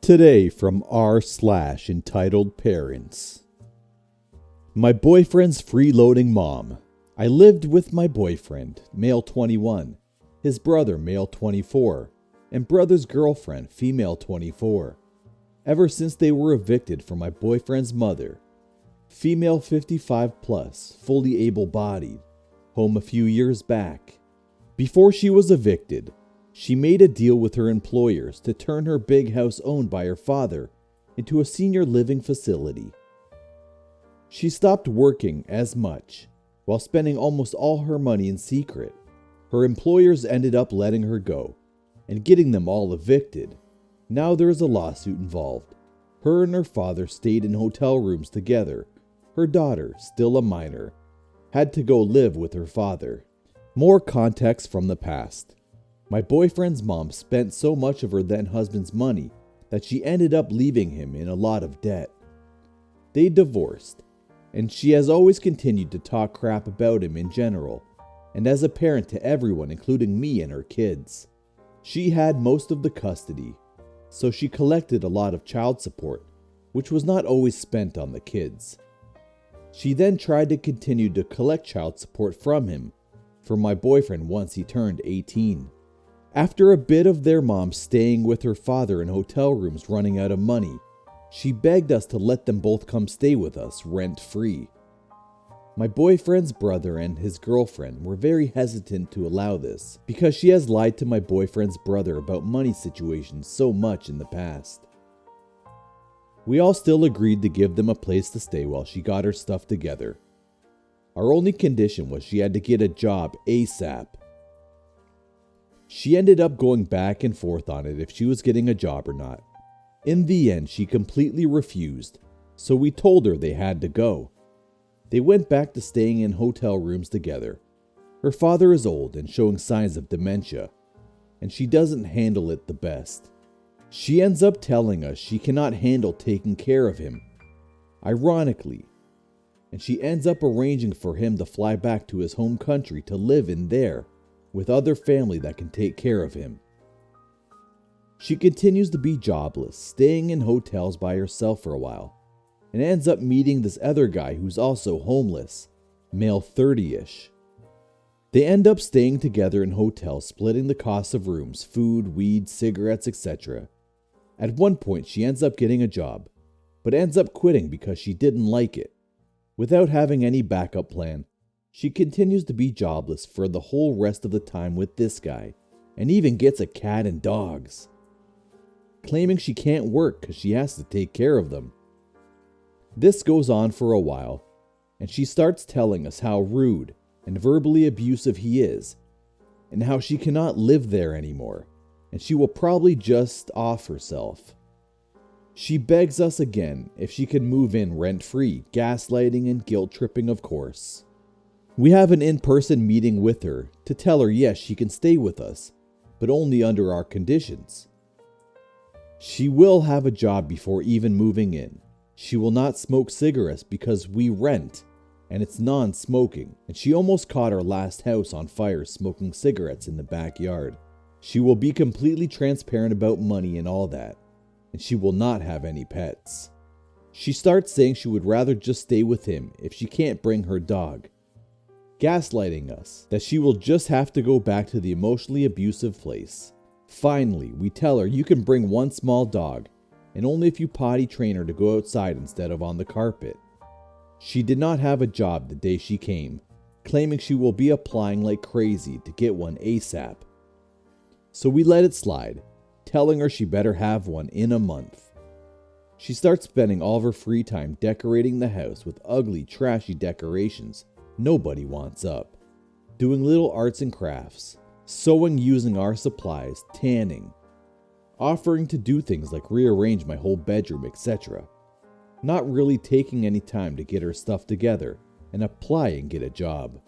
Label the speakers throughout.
Speaker 1: Today from r/EntitledParents. My boyfriend's freeloading mom. I lived with my boyfriend, male 21, his brother, male 24, and brother's girlfriend, female 24, ever since they were evicted from my boyfriend's mother, female 55 plus, fully able-bodied, home a few years back. Before she was evicted, she made a deal with her employers to turn her big house owned by her father into a senior living facility. She stopped working as much, while spending almost all her money in secret. Her employers ended up letting her go, and getting them all evicted. Now there is a lawsuit involved. Her and her father stayed in hotel rooms together. Her daughter, still a minor, had to go live with her father. More context from the past. My boyfriend's mom spent so much of her then-husband's money that she ended up leaving him in a lot of debt. They divorced, and she has always continued to talk crap about him in general, and as a parent to everyone including me and her kids. She had most of the custody, so she collected a lot of child support, which was not always spent on the kids. She then tried to continue to collect child support from him for my boyfriend once he turned 18. After a bit of their mom staying with her father in hotel rooms running out of money, she begged us to let them both come stay with us rent-free. My boyfriend's brother and his girlfriend were very hesitant to allow this because she has lied to my boyfriend's brother about money situations so much in the past. We all still agreed to give them a place to stay while she got her stuff together. Our only condition was she had to get a job ASAP. She ended up going back and forth on it if she was getting a job or not. In the end, she completely refused, so we told her they had to go. They went back to staying in hotel rooms together. Her father is old and showing signs of dementia, and she doesn't handle it the best. She ends up telling us she cannot handle taking care of him, ironically, and she ends up arranging for him to fly back to his home country to live in there, with other family that can take care of him. She continues to be jobless, staying in hotels by herself for a while, and ends up meeting this other guy who's also homeless, male 30-ish. They end up staying together in hotels, splitting the costs of rooms, food, weed, cigarettes, etc. At one point she ends up getting a job, but ends up quitting because she didn't like it. Without having any backup plan, she continues to be jobless for the whole rest of the time with this guy, and even gets a cat and dogs, claiming she can't work because she has to take care of them. This goes on for a while, and she starts telling us how rude and verbally abusive he is, and how she cannot live there anymore, and she will probably just off herself. She begs us again if she can move in rent-free, gaslighting and guilt-tripping of course. We have an in-person meeting with her to tell her yes, she can stay with us, but only under our conditions. She will have a job before even moving in. She will not smoke cigarettes because we rent, and it's non-smoking, and she almost caught our last house on fire smoking cigarettes in the backyard. She will be completely transparent about money and all that, and she will not have any pets. She starts saying she would rather just stay with him if she can't bring her dog, gaslighting us that she will just have to go back to the emotionally abusive place. Finally, we tell her you can bring one small dog, and only if you potty train her to go outside instead of on the carpet. She did not have a job the day she came, claiming she will be applying like crazy to get one ASAP. So we let it slide, telling her she better have one in a month. She starts spending all of her free time decorating the house with ugly, trashy decorations nobody wants up, doing little arts and crafts, sewing using our supplies, tanning, offering to do things like rearrange my whole bedroom, etc. Not really taking any time to get her stuff together and apply and get a job.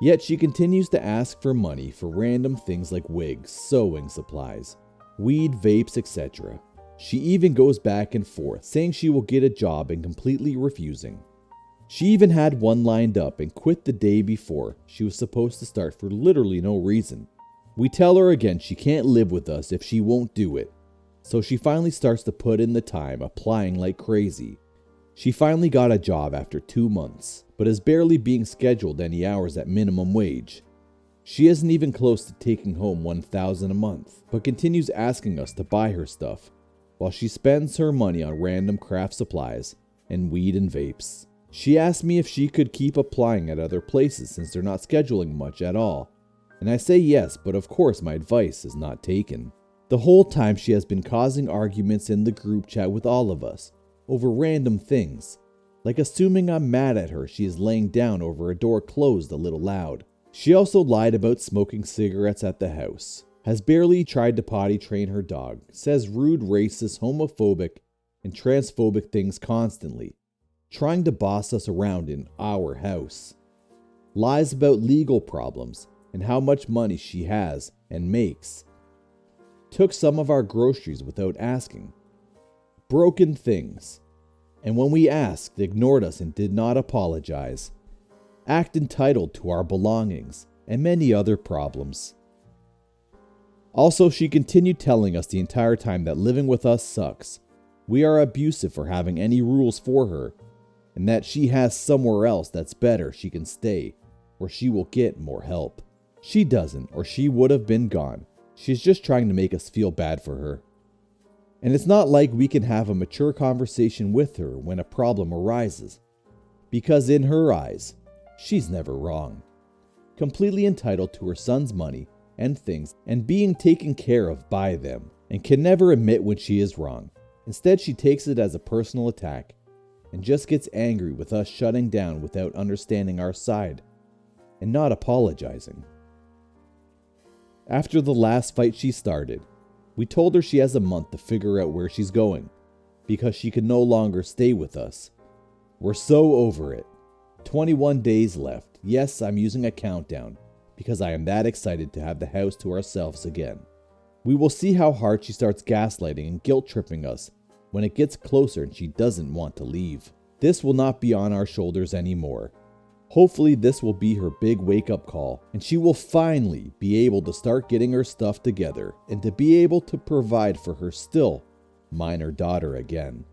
Speaker 1: Yet she continues to ask for money for random things like wigs, sewing supplies, weed, vapes, etc. She even goes back and forth, saying she will get a job and completely refusing. She even had one lined up and quit the day before she was supposed to start for literally no reason. We tell her again she can't live with us if she won't do it, So she finally starts to put in the time, applying like crazy. She finally got a job after 2 months, but is barely being scheduled any hours at minimum wage. She isn't even close to taking home $1,000 a month, but continues asking us to buy her stuff, while she spends her money on random craft supplies and weed and vapes. She asked me if she could keep applying at other places since they're not scheduling much at all, and I say yes, but of course my advice is not taken. The whole time she has been causing arguments in the group chat with all of us over random things, like assuming I'm mad at her she is laying down over a door closed a little loud. She also lied about smoking cigarettes at the house, has barely tried to potty train her dog, says rude, racist, homophobic, and transphobic things constantly, trying to boss us around in our house. Lies about legal problems and how much money she has and makes. Took some of our groceries without asking. Broken things. And when we asked, ignored us and did not apologize. Act entitled to our belongings, and many other problems. Also, she continued telling us the entire time that living with us sucks. We are abusive for having any rules for her, and that she has somewhere else that's better she can stay, where she will get more help. She doesn't, or she would have been gone. She's just trying to make us feel bad for her. And it's not like we can have a mature conversation with her when a problem arises, because in her eyes, she's never wrong. Completely entitled to her son's money and things and being taken care of by them, and can never admit when she is wrong. Instead, she takes it as a personal attack and just gets angry with us shutting down without understanding our side and not apologizing. After the last fight she started, we told her she has a month to figure out where she's going, because she can no longer stay with us. We're so over it. 21 days left. Yes, I'm using a countdown, because I am that excited to have the house to ourselves again. We will see how hard she starts gaslighting and guilt-tripping us when it gets closer and she doesn't want to leave. This will not be on our shoulders anymore. Hopefully this will be her big wake-up call, and she will finally be able to start getting her stuff together and to be able to provide for her still minor daughter again.